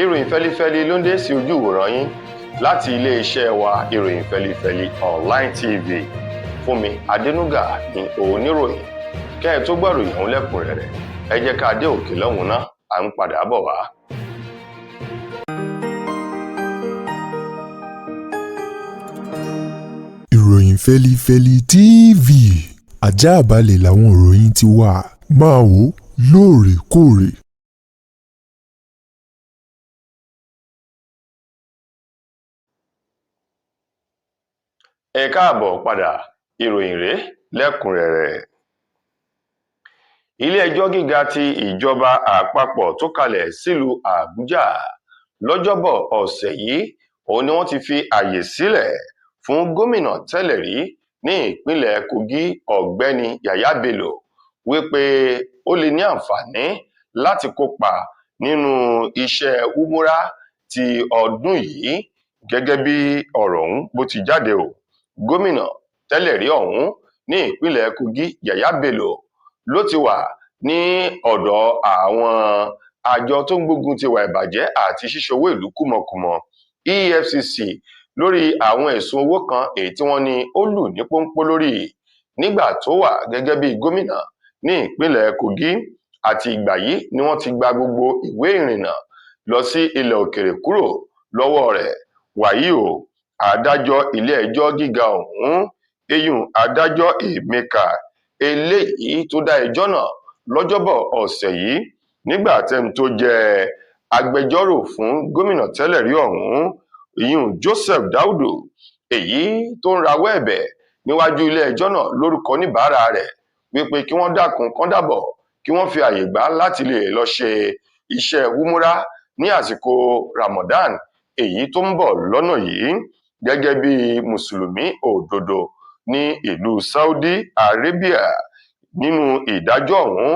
ìròyìn fẹ́lifẹ́li ló ń dé sí ojú ìwòran yín láti iléeṣẹ́ wa ìròyìn fẹ́lifẹ́li online tv. Fúnmi Adénúgà ni oníròyìn. Kẹ́ ẹ tó gbọ́ ìròyìn ọ̀hún lẹ́kùnrẹ́rẹ́, ẹ jẹ́ ká dé òkè lọ́hùn náà, à ń padà bọ̀ wá. Ìròyìn fẹ́lifẹ́li TV, àjààbálẹ̀ làwọn ìròyìn ti wà, máa wò lóòrèkóòrè. Ẹ káàbọ̀ padà, ìròyìn rèé lẹ́kùnrẹ́rẹ́. Ilé-ẹjọ́ gíga ti ìjọba àpapọ̀ tó kalẹ̀ sílùú Àbújá lọ́jọ́bọ̀ ọ̀sẹ̀ yìí òun ni wọ́n ti fi àyè sílẹ̀ fún gómìnà tẹ́lẹ̀ rí ní ìpínlẹ̀ Kogi ọ̀gbẹ́ni Yahaya Bello wípé ó lè ní àǹfààní láti kópa nínú iṣẹ́ umura ti ọdún yìí gẹ́gẹ́ bí ọ̀rọ̀ ọ̀hún bó ti jáde o. Gómìnà tẹ́lẹ̀ rí ọ̀hún ní ìpínlẹ̀ Kogi Yahaya Bello ló ti wà ní ọ̀dọ̀ àwọn àjọ tó ń gbógun ti ìwà ìbàjẹ́ àti ṣíṣowó ìlú kùmọ̀kùmọ̀ EFCC lórí àwọn ẹ̀sùn owó kan èyí tí wọ́n ní ó lù ní pọ́npọ́ lórí nígbà tó wà gẹ́gẹ́ bí gómìnà ní ìpínlẹ̀ Kogi. Àti ìgbà yìí ni wọ́n ti gba gbogbo ìwé ìrìnnà lọ sí ilẹ̀ òkèrè kúrò lọ́wọ́ rẹ̀. Wàyí o, adájọ́ ilé-ẹjọ́ gíga ọ̀hún eyín adájọ́ Emeka eléyìí tó dá ẹjọ́ náà lọ́jọ́bọ̀ ọ̀sẹ̀ yìí nígbà tẹ́ni tó jẹ́ agbẹjọ́rò fún gómìnà tẹ́lẹ̀ rí ọ̀hún eyín Joseph Daudu èyí tó ń rawọ́ ẹ̀bẹ̀ níwájú ilé-ẹjọ́ náà lórúkọ oníbàárà rẹ̀ wípé kí wọ́n dákun kán dábọ̀ kí wọ́n fi àyè gbà láti lè lọ ṣe iṣẹ́ umura ní àsìkò Ramadan èyí tó ń bọ̀ lọ́nà yìí gẹ́gẹ́ bí mùsùlùmí òdodo ní ìlú Saudi Arabia. Nínú ìdájọ́ ọ̀hún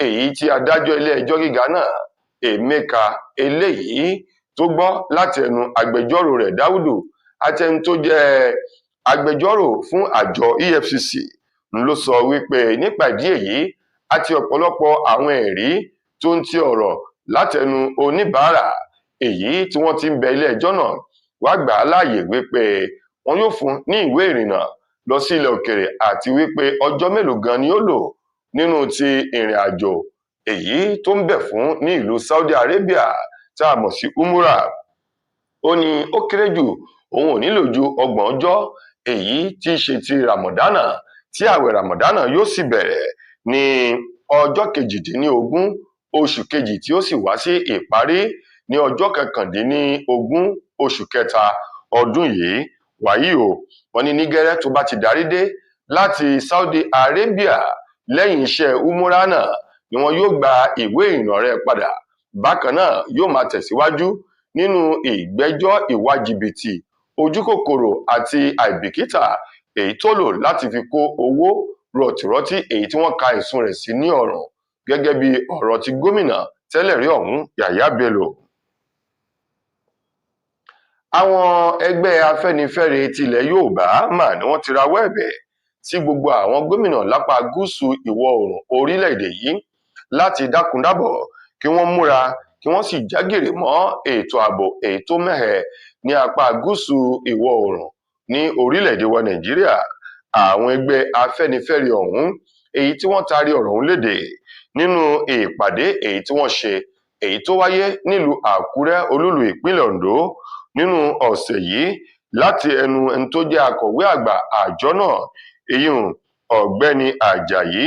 èyí tí adájọ́ ilé-ẹjọ́ gíga náà Emeka eléyìí tó gbọ́ láti ẹnu agbẹjọ́rò rẹ̀ Dáúdù àti ẹni tó jẹ́ agbẹjọ́rò fún àjọ EFCC ló sọ wípé nípa ìdí èyí àti ọ̀pọ̀lọpọ̀ àwọn ẹ̀rí tó ń ti ọ̀rọ̀ látẹnu oníbàárà èyí tí wọ́n ti ń bẹ ilé-ẹjọ́ náà wá gbà á láàyè wípé wọn yóò fún ní ìwé ìrìnnà lọ sí ilẹ̀ òkèrè àti wípé ọjọ́ mélòó gan ni ó lò nínú ti ìrìn àjò èyí tó ń bẹ fún ní ìlú Saudi Arabia tá a mọ̀ sí umura. Ó ní ó kéré jù òun ò nílò ju 30 ọjọ́ èyí tí í ṣe ti Ramadana tí ààwẹ̀ Ramadana yóò sì bẹ̀rẹ̀ ní ọjọ́ 18 oṣù kejì tí ó sì wá sí ìparí ní ọjọ́ 19 oṣù kẹta ọdún yìí. Wàyí o, wọ́n ní gẹ́rẹ́ tó bá ti darí dé láti Saudi Arabia lẹ́yìn iṣẹ́ umura náà ni wọn yóò gba ìwé ìrìnnà rẹ̀ padà. Bákan náà yóò máa tẹ̀síwájú nínú ìgbẹ́jọ́ ìwà jìbìtì ojúkòkòrò àti àìbìkítà èyí tó lò láti fi kó owó rọ̀tìrọ̀tì èyí tí wọ́n ka ẹ̀sùn rẹ̀ sí ní ọ̀ràn gẹ́gẹ́ bí ọ̀rọ̀ ti gómìnà tẹ́lẹ̀ rí ọ̀hún Yahaya Bello. Àwọn ẹgbẹ́ Afẹ́nifẹ́re tilẹ̀ Yorùbá mà ní wọ́n ti rawọ́ ẹ̀bẹ̀ sí gbogbo àwọn gómìnà lápá gúúsù ìwọ̀ oòrùn orílẹ̀-èdè yìí láti dákundábọ̀ kí wọ́n múra kí wọ́n sì jágèrè mọ́ ètò ààbò èyí tó mẹ́hẹ ní apá gúúsù ìwọ̀ oòrùn ní orílẹ̀-èdè wa Nàìjíríà. Àwọn ẹgbẹ́ Afẹ́nifẹ́re ọ̀hún èyí tí wọ́n taari ọ̀rọ̀ ọ̀hún léde nínú ìpàdé èyí tí wọ́n ṣe èyí tó wáyé nílùú Àkúrẹ́ olúlu ìpínlẹ̀ Oǹdó nínú ọ̀sẹ̀ yìí láti ẹnu ẹni tó jẹ́ akọ̀wé àgbà àjọ náà ìyún ọ̀gbẹ́ni Àjàyí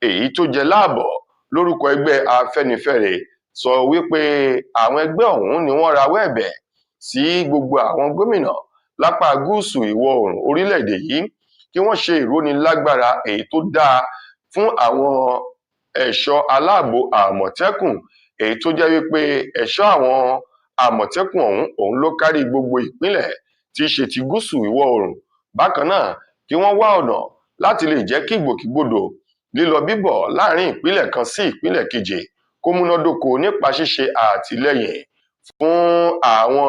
èyí tó jẹ́ láàbọ̀ lórúkọ ẹgbẹ́ Afẹ́nifẹ́re sọ wípé àwọn ẹgbẹ́ ọ̀hún ni wọ́n rawọ́ ẹ̀bẹ̀ sí gbogbo àwọn gómìnà lápá gúúsù ìwọ̀ oòrùn orílẹ̀-èdè yìí kí wọ́n ṣe ìrónilágbára èyí tó dáa fún àwọn ẹ̀ṣọ́ aláàbò Àmọ̀tẹ́kùn èyí tó jẹ́ wípé ẹ̀ṣọ́ àwọn Àmọ̀tẹ́kùn ọ̀hún ló kárí gbogbo ìpínlẹ̀ tí í ṣe ti gúúsù ìwọ̀ oòrùn. Bákan náà kí wọ́n wá ọ̀nà láti lè jẹ́ kí ìgbòkègbodò lílọ bíbọ̀ láàrin ìpínlẹ̀ kan sí ìpínlẹ̀ kejì kó múnádóko nípa ṣíṣe àtìlẹ́yìn fún àwọn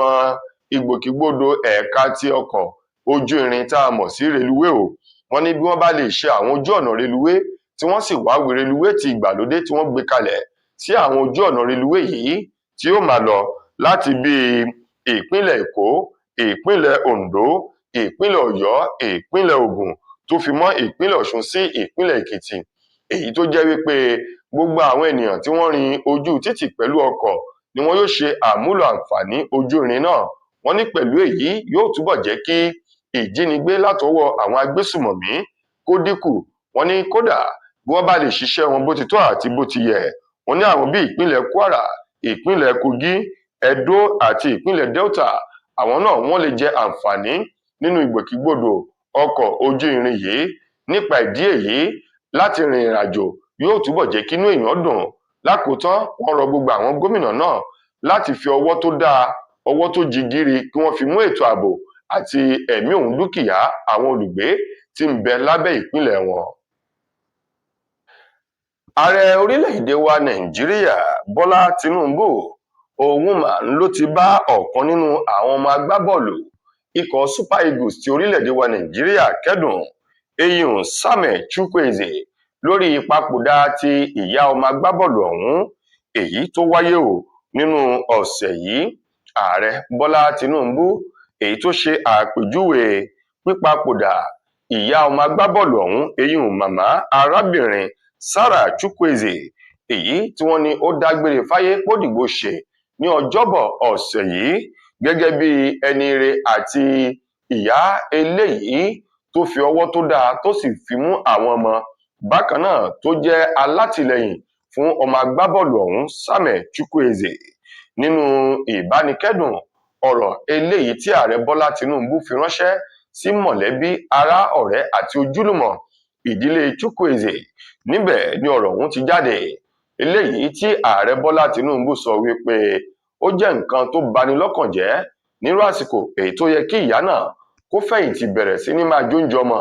ìgbòkègbodò ẹ̀ka ti ọkọ̀ ojú irin tá a mọ̀ sí reluwé o. Wọ́n ní bí wọ́n bá lè ṣe àwọn ojú ọ̀nà reluwé tí wọ́n sì wá reluwé ti ìgbàlódé tí wọ́n gbé kalẹ̀ sí àwọn ojú ọ̀nà reluwé yìí tí ó máa lọ láti bíi ìpínlẹ̀ Èkó, ìpínlẹ̀ Oǹdó, ìpínlẹ̀ Ọ̀yọ́, ìpínlẹ̀ Ògùn tó fi mọ́ ìpínlẹ̀ Ọ̀ṣun sí ìpínlẹ̀ Èkìtì, èyí tó jẹ́ wípé gbogbo àwọn ènìyàn tí wọ́n rin ojú títì pẹ̀lú ọkọ̀ ni wọn yóò ṣe àmúlò àǹfààní ojú irin náà. Wọ́n ní pẹ̀lú èyí yóò túbọ̀ jẹ́ kí ìjínigbé látọwọ́ àwọn agbésùmọ̀mí kó dínkù. Wọ́n ní kódà bí wọ́n bá lè ṣiṣẹ́ wọn bó ti tọ́ àti bó ti yẹ, wọ́n ní àwọn bíi ìpínlẹ̀ Kwara, ìpínlẹ̀ Kogi, Edo àti ìpínlẹ̀ Delta, àwọn náà wọ́n lè jẹ àǹfààní nínú ìgbòkègbodò ọkọ̀ ojú irin yìí. Nípa ìdí èyí, láti rin ìrìn àjò yóò túbọ̀ jẹ́ kínú èèyàn dùn. Lákòótán, wọ́n rọ gbogbo àwọn gómìnà náà láti fi ọwọ́ tó dáa, ọwọ́ tó jigiri kí wọ́n fi mú ètò ààbò àti ẹ̀mí òun dúkìá àwọn olùgbé tí ń bẹ lábẹ́ ìpínlẹ̀ wọn. Ààrẹ orílẹ̀-èdè wa Nàìjíríà Bọ́lá Tinubu òun mà ló ti bá ọ̀kan nínú àwọn ọmọ agbábọ́ọ̀lù ikọ̀ Super Eagles ti orílẹ̀-èdè wa Nàìjíríà kẹ́dùn, eyín Samuel Chukwueze, lórí ìpapòdà ti ìyá ọmọ agbábọ́ọ̀lù ọ̀hún èyí tó wáyé nínú ọ̀sẹ̀ yìí. Ààrẹ Bọ́lá Tinubu èyí tó ṣe àpèjúwe pípapòdà ìyá ọmọ agbábọ́ọ̀lù ọ̀hún eyín màmá arábìnrin Sarah Chukwueze, èyí tí wọ́n ní ó dágbére fáyé pódìgbò ṣe ní ọjọ́bọ̀ ọ̀sẹ̀ yìí, gẹ́gẹ́ bí ẹni ire àti ìyá eléyìí tó fi ọwọ́ tó dáa tó sì fi mú àwọn ọmọ, bákan náà tó jẹ́ alátìlẹyìn fún ọmọ agbábọ́ọ̀lù ọ̀hún Samuel Chukwueze. Nínú ìbánikẹ́dùn ọ̀rọ̀ eléyìí tí ààrẹ Bọ́lá Tinubu fi ránṣẹ́ sí mọ̀lẹ́bí, ará, ọ̀rẹ́ àti ojúlùmọ̀ ìdílé Chukwueze, níbẹ̀ ni ọ̀rọ̀ ọ̀hún ti jáde. Eléyìí tí ààrẹ Bọ́lá Tinubu sọ wípé ó jẹ́ nǹkan tó bani lọ́kàn jẹ́ nírú àsìkò èyí tó yẹ kí ìyá náà kó fẹ̀yìntì bẹ̀rẹ̀ sí ní máa jóúnjẹ ọmọ,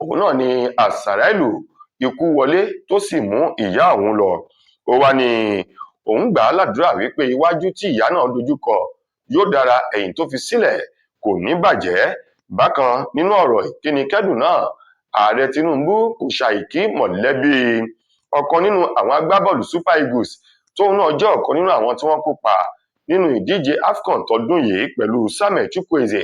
òun náà ni àsàrá ìlú ikú wọlé tó sì mú ìyá òun lọ. Ó wá ní òun gbà á ládùúrà wípé iwájú tí ìyá náà dojúkọ yóò dára, ẹ̀yìn tó fi sílẹ̀ kò ní bàjẹ́. Bákan nínú ọ̀rọ̀ ìkínikẹ́dùn náà, ààrẹ Tinubu kò ṣàìkí mọ̀lẹ́bí ọ̀kan nínú àwọn agbábọ́ọ̀lù Super Eagles tóun náà jẹ́ ọ̀kan nínú àwọn tí wọ́n kópa nínú ìdíje AFCON tọdún yìí pẹ̀lú Samuel Chukwueze,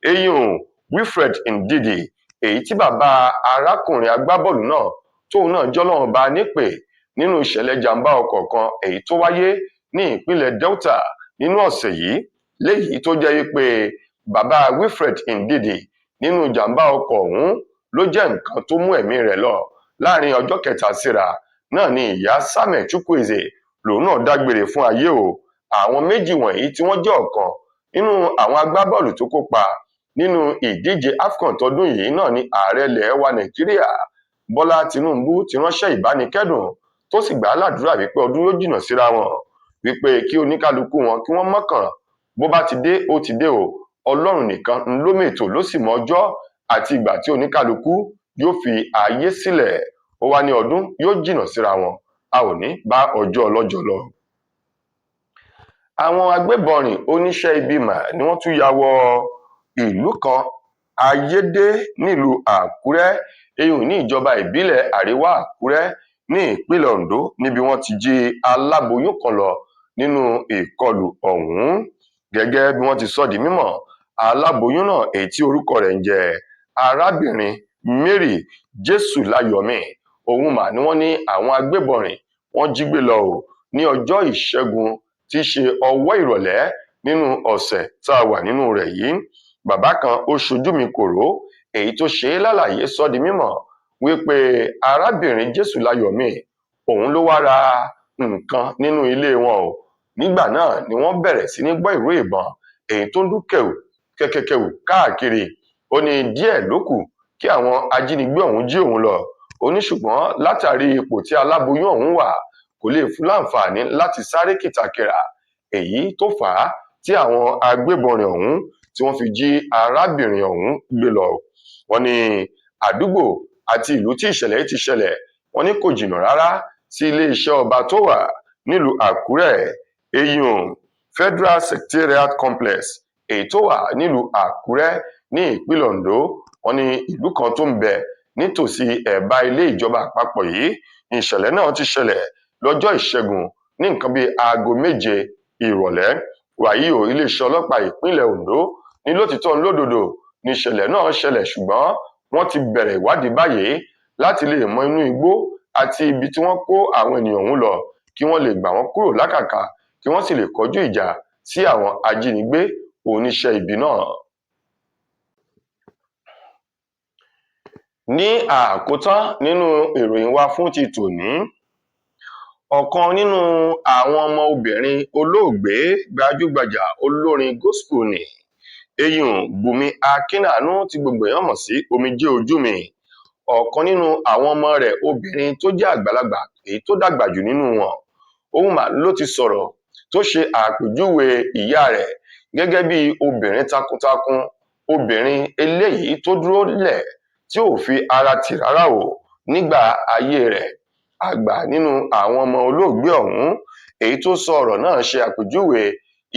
eyín Wilfred Ndidi, èyí tí bàbá arákùnrin agbábọ́ọ̀lù náà tóun náà jọ́lọ́run bá nípè nínú ìṣẹ̀lẹ̀ jàǹbá ọkọ̀ kan èyí tó wáyé ní ìpínlẹ̀ Delta nínú ọ̀sẹ̀ yìí, léyìí tó jẹ́ wípé bàbá Wilfred Ndidi nínú jàǹbá ọkọ̀ ọ̀hún ló jẹ́ nǹkan tó mú ẹ̀mí rẹ̀ lọ. Láàrin ọjọ́ kẹta síra náà ni ìyá Samuel Chukwueze lòun náà dágbére fún ayé Àwọn méjì wọ̀nyí tí wọ́n jẹ́ ọ̀kan nínú àwọn agbábọ́ọ̀lù tó kópa nínú ìdíje AFCON tọdún yìí náà ni ààrẹ ilẹ̀ wa Nàìjíríà Bọ́lá Tinubu ti ránṣẹ́ ìbánikẹ́dùn tó sì gbà á ládùúrà wípé ọdún yóò jìnnà síra wọn, wípé kí oníkálukú wọn kí wọ́n mọ́kàn bó bá ti dé ó ti dé Ọlọ́run nìkan ló mètò ló sì mọ ọjọ́ àti ìgbà tí oníkálukú yóò fi ayé sílẹ̀. Ó wá ní ọdún yóò jìnnà síra wọn, a ò ní bá ọjọ́ ọlọ́jọ́ lọ. Àwọn agbébọnrìn oníṣẹ́ ibi mà ni wọ́n tún ya wọ ìlú kan Ayédè nílùú Àkúrẹ́, èyí ní ìjọba ìbílẹ̀ Àríwá Àkúrẹ́ ní ìpínlẹ̀ Oǹdó, níbi wọ́n ti jí aláboyún kan lọ nínú ìkọlù ọ̀hún. Gẹ́gẹ́ bí wọ́n ti sọ di mímọ̀, aláboyún náà èyí tí orúkọ rẹ̀ ń jẹ́ arábìnrin Mary Jésùláyọ̀mí, òun mà ni wọ́n ní àwọn agbébọnrìn wọ́n jí gbé lọ ní ọjọ́ Ìṣẹ́gun tí í ṣe ọwọ́ ìrọ̀lẹ́ nínú ọ̀sẹ̀ tá a wà nínú rẹ̀ yìí. Bàbá kan ó ṣojú mi kòró èyí tó ṣe é lálàyé sọ di mímọ̀ wípé arábìnrin Jésùláyọ̀mí òun ló wá ra nǹkan nínú ilé wọn nígbà náà ni wọ́n bẹ̀rẹ̀ sí ní gbọ́ ìró ìbọn èyí tó ń dún kẹ̀wù kẹ̀kẹ̀kẹ̀wù káàkiri. Ó ní díẹ̀ ló kù kí àwọn ajínigbé ọ̀hún jí òun lọ. Ó ní ṣùgbọ́n látàrí ipò tí aláboyún ọ̀hún wà kò lè fún láǹfààní láti sáré kìtàkìrà, èyí tó fà á tí àwọn agbébọnrìn ọ̀hún tí wọ́n fi jí arábìnrin ọ̀hún gbé lọ. Wọ́n ní àdúgbò àti ìlú tí ìṣẹ̀lẹ̀ yìí ti ṣẹlẹ̀, wọ́n ní kò jìnnà rárá sí iléeṣẹ́ ọba tó wà nílùú Àkúrẹ́, eyín Federal Secretariat Complex èyí tó wà nílùú Àkúrẹ́ ní ìpínlẹ̀ Oǹdó. Wọ́n ní ìlú kan tó ń bẹ nítòsí ẹ̀bá ilé ìjọba àpapọ̀ yìí ìṣẹ̀lẹ̀ náà ti ṣẹlẹ̀ lọ́jọ́ Ìṣẹ́gun ní nǹkan bíi aago 7 ìrọ̀lẹ́. wàyí o iléeṣẹ́ ọlọ́pàá ìpínlẹ̀ Ondo ní lótìtọ́ lódodo ní ìṣẹ̀lẹ̀ náà ṣẹlẹ̀, ṣùgbọ́n wọ́n ti bẹ̀rẹ̀ ìwádìí báyìí láti lè mọ inú igbó àti ibi tí wọ́n kó àwọn ènìyàn ọ̀hún lọ kí wọ́n lè gbà wọ́n kúrò lákàkà kí wọ́n sì lè kọjú ìjà sí àwọn ajínigbé oníṣẹ́ ibi náà. Ní àkótán nínú ìròyìn wa fún ti tòní, ọ̀kan nínú àwọn ọmọ obìnrin olóògbé gbajúgbajà olórin gospel ni eyín Bùnmi Akínàánú tí gbogbo èèyàn mọ̀ sí Omijé Ojú Mi. Ọ̀kan nínú àwọn ọmọ rẹ̀ obìnrin tó jẹ́ àgbàlagbà èyí tó dàgbà jù nínú wọn, òun mà ló ti sọ̀rọ̀ tó ṣe àpèjúwe ìyá rẹ̀ gẹ́gẹ́ bí obìnrin takuntakun, obìnrin eléyìí tó dúró lẹ̀ tí ò fi ara tì rárá o nígbà ayé rẹ̀. Àgbà nínú àwọn ọmọ olóògbé ọ̀hún èyí tó sọ ọ̀rọ̀ náà ṣe àpèjúwe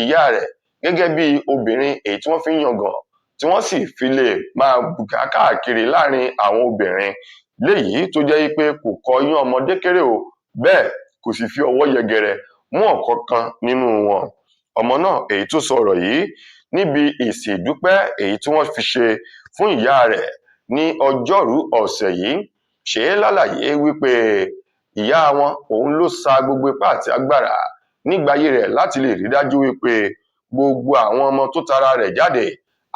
ìyá rẹ̀ gẹ́gẹ́ bí obìnrin èyí tí wọ́n fi ń yangàn tí wọ́n sì fi lè máa bùkà káàkiri láàrin àwọn obìnrin, léyìí tó jẹ́ pé kò kọ iyán ọmọdé kéré o, bẹ́ẹ̀ kò sì fi ọwọ́ yẹgẹrẹ mú ọ̀kankan nínú wọn. Ọmọ náà èyí tó sọ ọ̀rọ̀ yìí níbi ìsìn ìdúpẹ́ èyí tí wọ́n fi ṣe fún ìyá rẹ̀ ní ọjọ́rú ọ̀sẹ̀ yìí ṣe é lálàyé wípé ìyá wọn òun ló sa gbogbo ipá àti agbára nígbà ayé rẹ̀ láti lè rí dájú wípé gbogbo àwọn ọmọ tó tara rẹ̀ jáde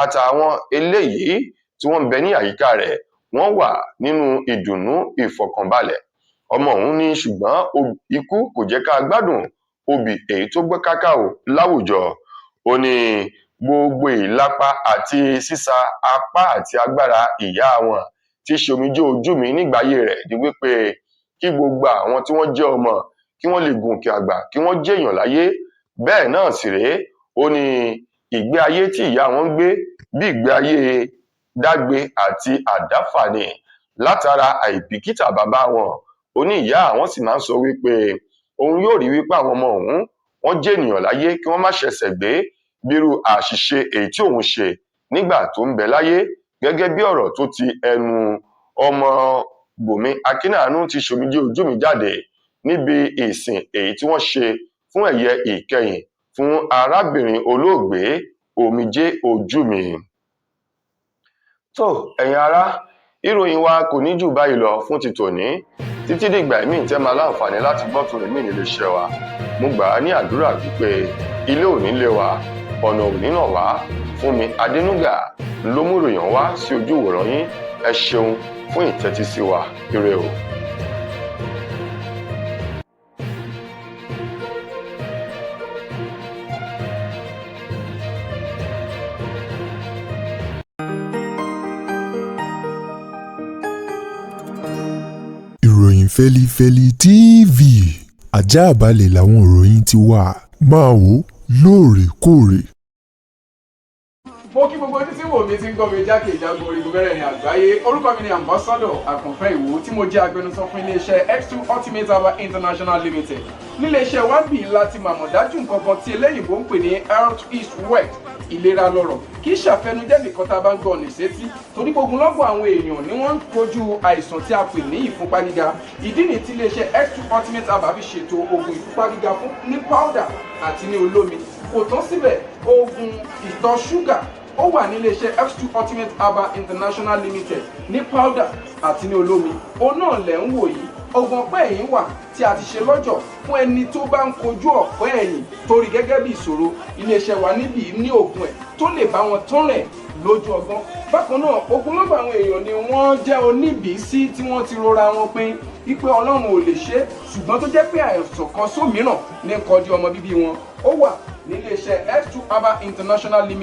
àtàwọn eléyìí tí wọ́n ń bẹ ní àyíká rẹ̀ wọ́n wà nínú ìdùnnú ìfọ̀kànbalẹ̀. Ọmọ òun ní ṣùgbọ́n ikú kò jẹ́ ká gbádùn obì èyí tó gbé kákàó láwùjọ. Ó ní gbogbo ìlápá àti sísa apá àti agbára ìyá wọn tí ṣe Omijé Ojú Mi nígbà ayé rẹ̀ ni wípé kí gbogbo àwọn tí wọ́n jẹ́ ọmọ kí wọ́n lè gòkè àgbà kí wọ́n jẹ́ èèyàn láyé. Bẹ́ẹ̀ náà sì rèé, ó ní ìgbé ayé tí ìyá wọn gbé bí ìgbé ayé dágbé àti àdáfà ni látara àìbìkítà bàbá wọn. Ó ní ìyá àwọn sì máa ń sọ wípé òun yóò rí wípé àwọn ọmọ òun wọ́n jẹ́ ènìyàn láyé kí wọ́n má ṣẹ̀ṣẹ̀ gbé bírú àṣìṣe èyí tí òun ṣe nígbà tó ń bẹ láyé, gẹ́gẹ́ bí ọ̀rọ̀ tó ti ẹnu ọmọ Bùnmi Akínàánú ti ṣe Omijé Ojú Mi jáde níbi ìsìn èyí tí wọ́n ṣe fún ẹ̀yẹ ìkẹyìn fún arábìnrin olóògbé Omijé Ojú Mi. Tó ẹ̀yin ará, ìròyìn wa kò ní jù báyìí lọ fún ti tòní. Títí dìgbà míì tẹ́ máa láǹfààní láti gbọ́ tòní mí nílé iṣẹ́ wa. Mo gbà á ní àdúrà wípé ilé ò ní lé wa, ọ̀nà ò ní nà wá. Fúnmi Adénúgà ló mú ìròyìn wá sí ojú ìwòran yín. Ẹ ṣeun fún ìtẹ́tísí wa. Ire o. Ìròyìn Fẹ́lifẹ́li TV àjààbálẹ̀ làwọn ìròyìn ti wà, máa wò lóòrèkóòrè. Mo kí gbogbo ojú tí wò mí ti ń gbọ́ mi jákèjádò orígun mẹ́rẹ̀ẹ̀rin àgbáyé. Orúkọ mi ni Ambassador Àkànfẹ́ Ìwò tí mo jẹ́ agbẹnusọ fún iléeṣẹ́ X2 Ultimate Herbal International Limited. Níléeṣẹ́ wa bí láti màmọ̀ dájú nǹkan kan tí eléyìnbó ń pè ní health is wealth, ìlera lọ́rọ̀. Kì í ṣàfẹnujẹ́ nìkan tá a bá ń gbọ́ ní sétí, torí gbogbo lọ́gbọ̀n àwọn èèyàn ni wọ́n ń kojú àìsàn tí a pè ní ìfúnpá gíga. Ìdí nìyí tí iléeṣẹ́ X2 Ultimate Herbal fi ṣètò oògùn ìfúnpá gíga fún ní powder àti ní olómi. Kò tán síbẹ̀, oògùn ìtọ̀ ṣúgà ó wà ní iléeṣẹ́ X2 Ultimate Herbal International Limited ní powder àti ní olómi. Òun náà lẹ̀ ń wò yìí. Oògùn ọ̀pẹ́ ẹ̀yìn wà tí a ti ṣe lọ́jọ̀ fún ẹni tó bá ń kojú ọ̀pẹ́ ẹ̀yìn torí gẹ́gẹ́ bí ìṣòro. Iléeṣẹ́ wa níbí ní oògùn ẹ̀ tó lè bá wọn tán rẹ̀ lójú ọgbọ́n. Bákan náà, ogunlọ́gọ̀ àwọn èèyàn ni wọ́n jẹ́ oníbìísí tí wọ́n ti rora wọn pín wípé Ọlọ́run ò lè ṣe, ṣùgbọ́n tó jẹ́ pé àìsàn kan sómìíràn ní kọjú ọmọ bíbí wọn. Ó wà ní iléeṣẹ́ X2 Herbal International Limited.